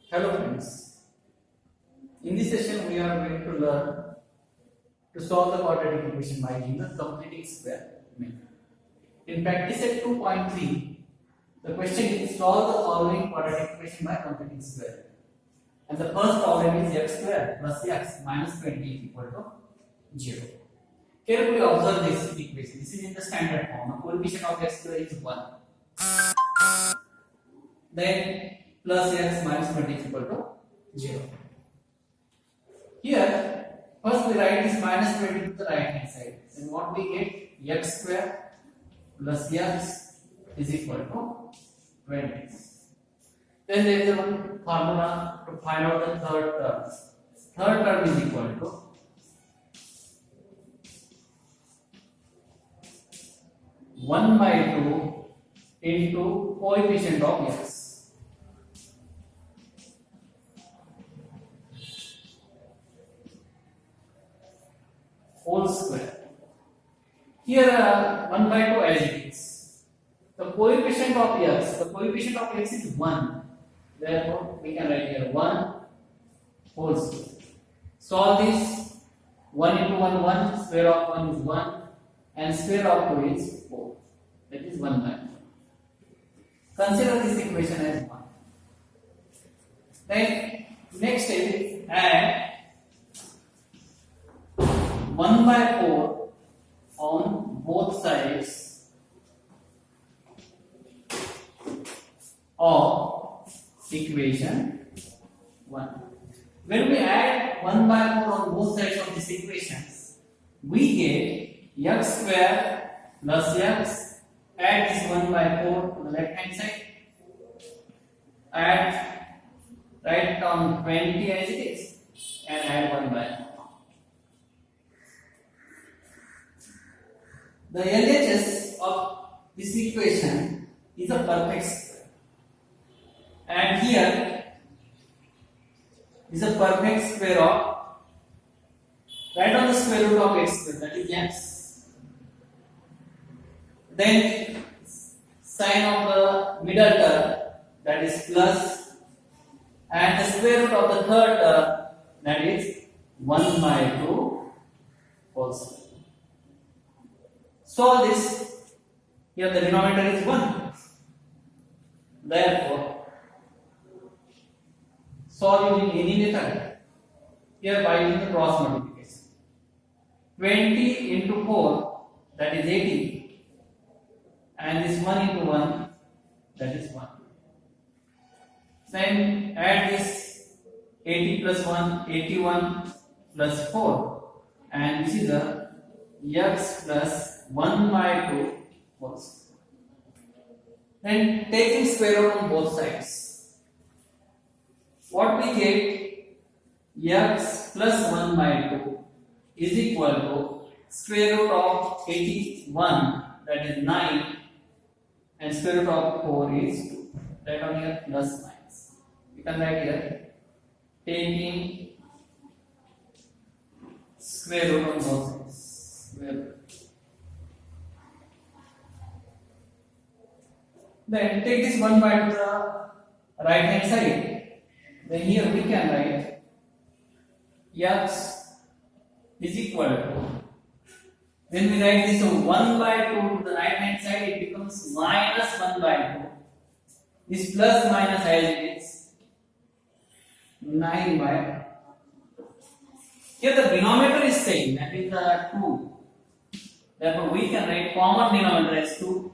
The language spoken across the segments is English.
Hello friends, in this session we are going to learn to solve the quadratic equation by using the completing square method. In practice set 2.3, the question is solve the following quadratic equation by completing square. And the first problem is x square plus x minus 20 is equal to 0. Carefully observe this equation. This is in the standard form. The coefficient of x square is 1. Then plus x minus 20 is equal to 0. Here, first we write this minus 20 to the right hand side. Then what we get? X square plus x is equal to 20. Then there is one formula to find out the third term. Third term is equal to one by 2 into coefficient of x. Whole square. Here 1 by 2 as it is. The coefficient of x is 1. Therefore, we can write here 1 whole square. Solve this. 1 into 1, 1. Square of 1 is 1. And square of 2 is 4. That is 1 by 2. Consider this equation as 1. Then, next step is add 1 by 4 on both sides of equation 1. When we add 1 by 4 on both sides of this equation, we get x square plus x. Add this 1 by 4 to the left hand side. Write down 20 as it is and add 1 by 4. The LHS of this equation is a perfect square, and here is a perfect square of, write down the square root of x square, that is x. Then sign of the middle term, that is plus, and the square root of the third term, that is 1 by 2 whole square. Solve this. Here the denominator is 1. Therefore, solve using any method. Here by using the cross multiplication. 20 into 4, that is 80. And this 1 into 1, that is 1. Then add this 80 plus 1, 81 plus 4. And this is the x plus 1 by 2 whole square. Then taking square root on both sides, what we get? X plus 1 by 2 is equal to square root of 81, that is 9, and square root of 4 is 2. Write down here plus minus. You can write here taking square root on both sides. Square root. Then take this 1 by 2 to the right hand side. Then here we can write x is equal to, when we write this 1 by 2 to the right hand side, it becomes minus 1 by 2. This plus minus as it is 9 by 2. Here the denominator is same, that is the 2. Therefore we can write common denominator as 2.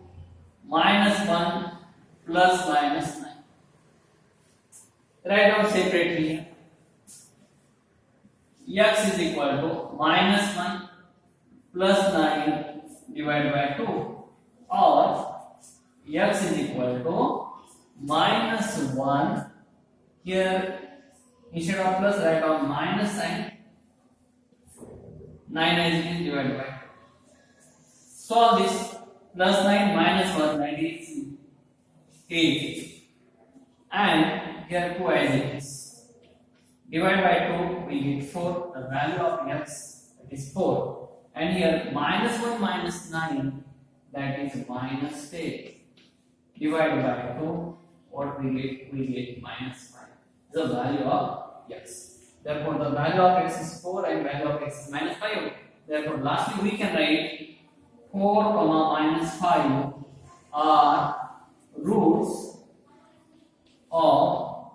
Minus 1 plus minus 9. Write down separately here. X is equal to minus 1 plus 9 divided by 2, or x is equal to minus 1. Here instead of plus write down minus sign. 9 as it is divided by 2. Solve this. Plus 9 minus 1, that is 8. And here 2 as it is. Divide by 2, we get 4. The value of x, that is 4. And here minus 1 minus 9, that is minus 8. Divide by 2, what we get? We get minus 5. the value of x. Therefore, the value of x is 4 and value of x is minus 5. Therefore, lastly we can write 4 comma minus 5 are roots of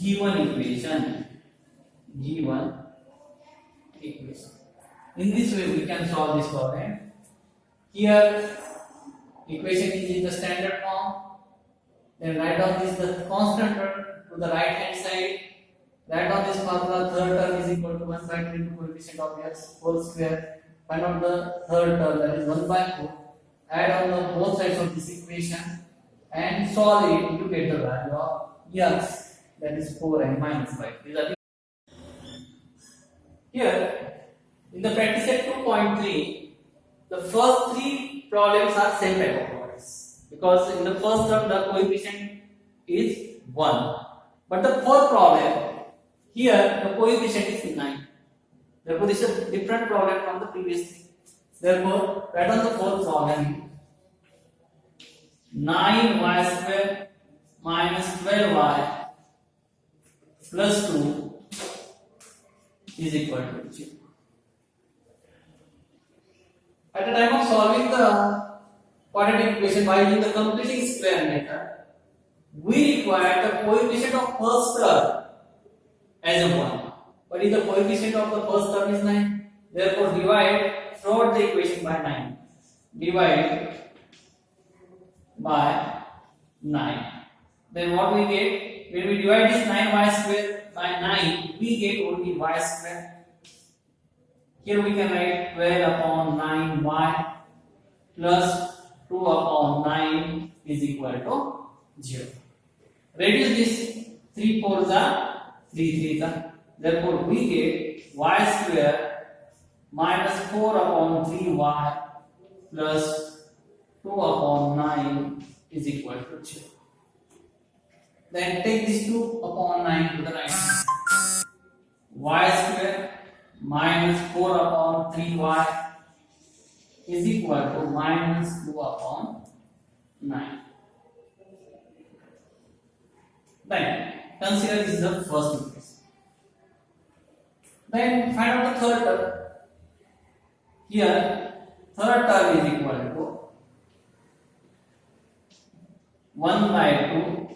given equation. Given equation. In this way, we can solve this problem. Here, equation is in the standard form. Then write down this the constant term to the right hand side. Write down this formula. Third term is equal to 1 by 3 into coefficient of x whole square. Find out the third term, that is 1 by 4. Add on the both sides of this equation and solve it. You get the value of x, that is 4 and minus 5. These are the here in the practice set 2.3, the first three problems are same type of problems because in the first term the coefficient is 1, but the fourth problem here the coefficient is 9. Therefore, this is a different problem from the previous thing. Therefore, write down the fourth problem: 9y square minus 12y plus 2 is equal to 0. At the time of solving the quadratic equation by using the completing square method, we require the coefficient of first term as a 1. But if the coefficient of the first term is 9, therefore divide throughout the equation by 9. Divide by 9. Then what we get? When we divide this 9y square by 9, we get only y square. Here we can write 12 upon 9y plus 2 upon 9 is equal to 0. Reduce this 3 4s are 3 3s are. Therefore, we get y square minus 4 upon 3y plus 2 upon 9 is equal to 0. Then take this 2 upon 9 to the right. Y square minus 4 upon 3y is equal to minus 2 upon 9. Then consider this is the first equation. Then find out the third term. Here, third term is equal to 1 by 2.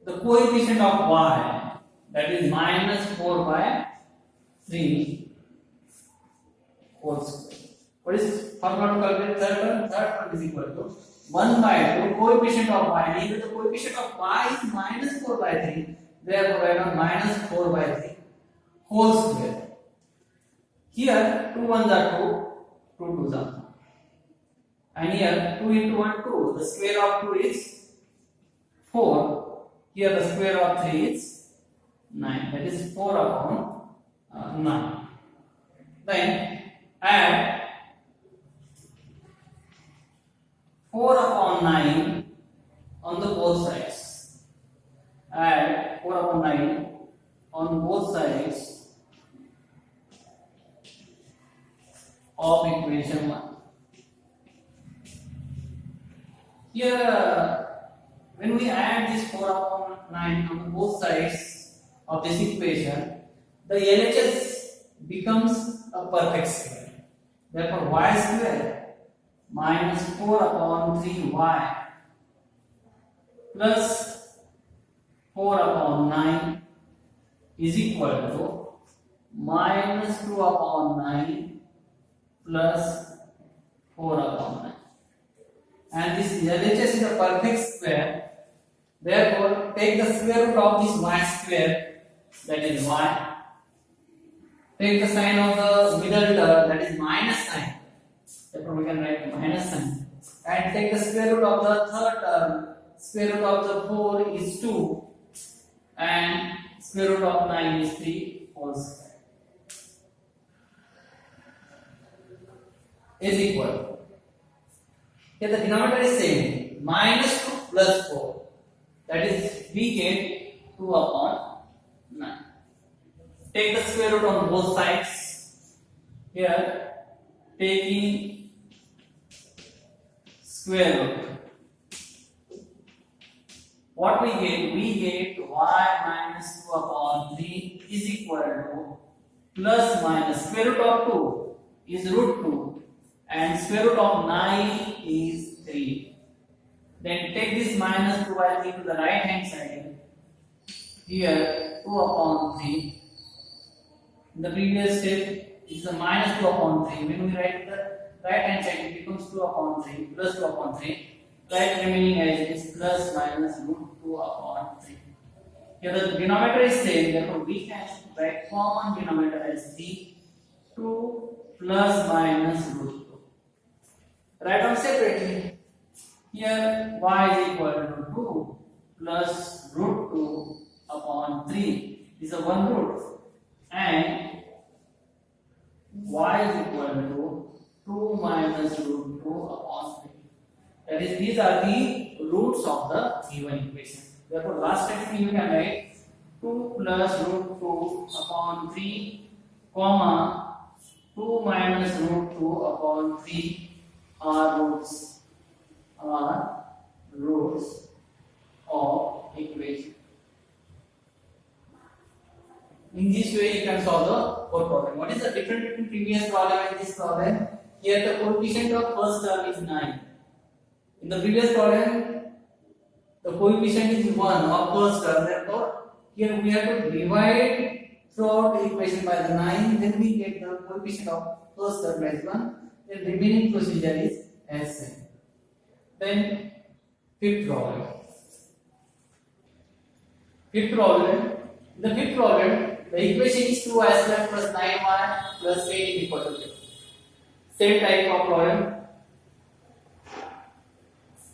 The coefficient of y, that is minus 4 by 3 whole square. What is formula to calculate third term? Third term is equal to 1 by 2 coefficient of y. Here the coefficient of y is minus 4 by 3. Therefore, write down minus 4 by 3 whole square. Here 2 1s are 2, 2 2s are 4. And here 2 into 1 2. The square of 2 is 4. Here the square of 3 is 9. That is 4 upon 9. Then add 4 upon 9 on the both sides. Add 4 upon 9 on both sides of equation 1. Here, when we add this 4 upon 9 on both sides of this equation, the LHS becomes a perfect square. Therefore, y square minus 4 upon 3y plus 4 upon 9 is equal to minus 2 upon 9 plus 4 upon 9. And this LHS is a perfect square. Therefore, take the square root of this y square, that is y. Take the sign of the middle term, that is minus sign. Therefore, we can write minus sign. And take the square root of the third term. Square root of the 4 is 2. And square root of 9 is 3 whole square. Is equal. Here the denominator is same. Minus 2 plus 4. That is, we get 2 upon 9. Take the square root on both sides. Here, taking square root what we get? We get y minus 2 upon 3 is equal to plus minus square root of 2 is root 2 and square root of 9 is 3. Then take this minus 2 I think to the right hand side. Here 2 upon 3. In the previous step it is a minus 2 upon 3. When we write the right hand side it becomes 2 upon 3 plus 2 upon 3. Right remaining as it is plus minus root 2 upon 3. Here the denominator is same, therefore we can write common denominator as 3. 2 plus minus root 2. Write down separately. Here y is equal to 2 plus root 2 upon 3 is a one root, and y is equal to 2 minus root 2 upon 3. That is, these are the roots of the given equation. Therefore, last statement you can write 2 plus root 2 upon 3, comma 2 minus root 2 upon 3 are roots of equation. In this way, you can solve the fourth problem. What is the difference between previous problem and this problem? Here, the coefficient of first term is 9. In the previous problem, the coefficient is 1 of first term. Therefore, here we have to divide throughout the equation by the 9. Then we get the coefficient of first term as 1. Then remaining procedure is as same. Then fifth problem. In the fifth problem, the equation is 2y square plus 9y plus 8 is equal to 0. Same type of problem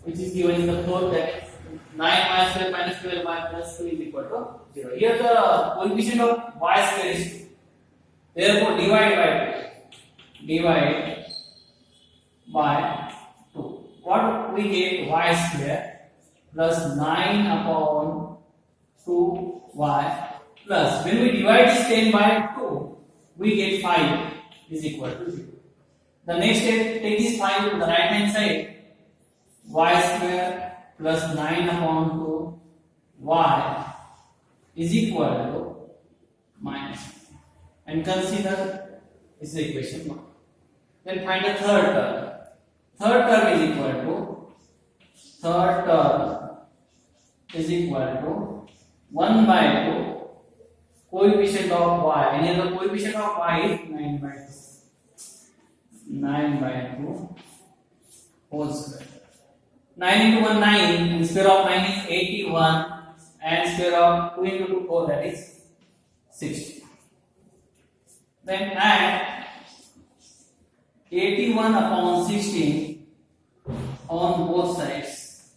which is given in the fourth, that is 9y square minus 12y plus 2 is equal to 0. Here the coefficient of y square is 2. Therefore divide by 2. What we get? Y square plus 9 upon 2y plus, when we divide this 10 by 2, we get 5 is equal to 0. The next step, take this 5 to the right hand side. Y square plus 9 upon 2 y is equal to minus, and consider this is equation 1. Then find the third term. Third term is equal to 1 by 2 coefficient of y, and here the coefficient of y is 9 by 2. 9 by 2 whole square. 9 into 1 9, and square of 9 is 81, and square of 2 into 2 4, that is 60. Then add 81 upon 16 on both sides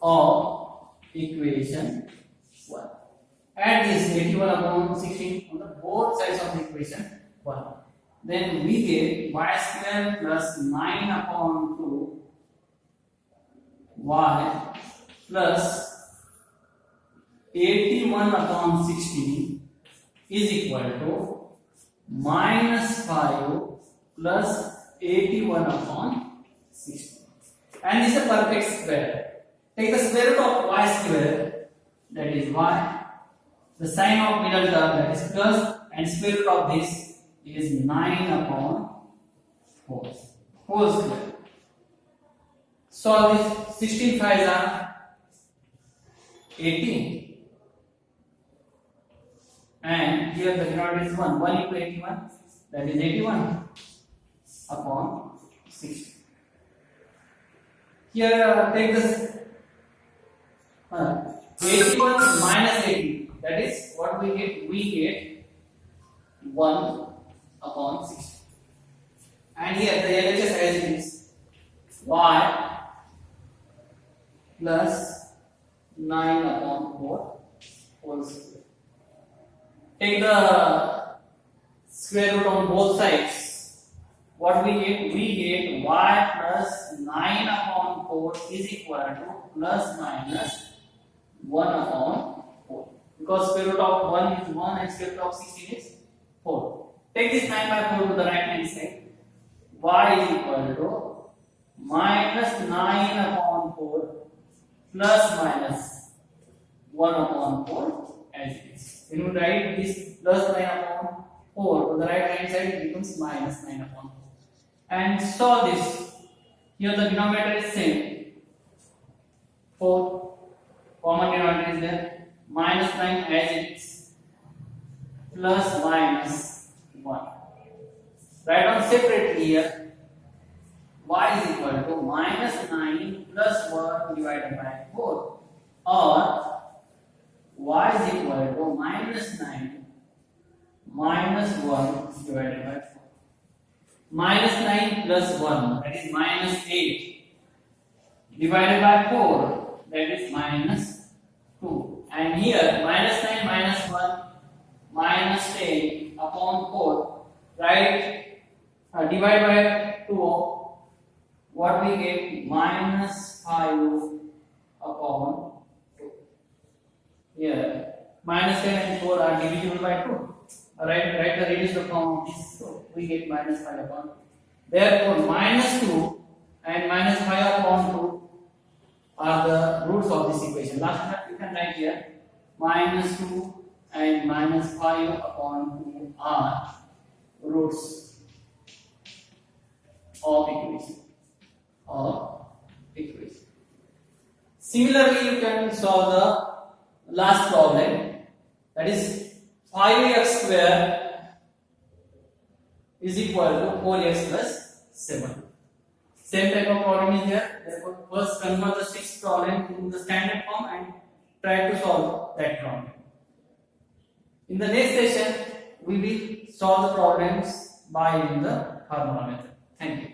of equation 1. Add this 81 upon 16 on the both sides of the equation 1. Then we get y square plus 9 upon 2 y plus 81 upon 16 is equal to minus 5 plus 81 upon 16. And this is a perfect square. Take the square root of y square, that is y. The sign of middle term, that is plus, and square root of this is 9 upon 4 whole square. Solve this. 16 5s are 18, and here the denominator is 1. 1 into 81, that is 81 upon 60. Here take this 81 minus 80, that is what we get? We get 1 upon 60. And here the LHS as it is y plus 9 upon 4 whole square. Take the square root on both sides. What we get? We get y plus 9 upon 4 is equal to plus minus 1 upon 4. Because square root of 1 is 1 and square root of 16 is 4. Take this 9 by 4 to the right hand side. Y is equal to minus 9 upon 4 plus minus 1 upon 4 as it is. When you write this plus 9 upon 4 on the right hand side, it becomes minus 9 upon 4. And solve this. Here the denominator is same. 4. Common denominator is there. Minus 9 as it is. Plus minus 1. Write down separately here. Y is equal to minus 9 plus 1 divided by 4, or y is equal to minus 9 minus 1 divided by 4. Minus 9 plus 1, that is minus 8, divided by 4, that is minus 2. And here minus 9 minus 1 minus 10 upon 4, right? Divide by 2. What we get? Minus 5 upon 2. Here, minus 10 and 4 are divisible by 2. Alright, write the reduced form of this. So, we get minus 5 upon 2. Therefore, minus 2 and minus 5 upon 2 are the roots of this equation. Last one, you can write here. Minus 2 and minus 5 upon 2 are roots of equation. Similarly, you can solve the last problem, that is 5x square is equal to 4x plus 7. Same type of problem is there. Therefore, first convert the sixth problem to the standard form and try to solve that problem. In the next session, we will solve the problems by using the formula method. Thank you.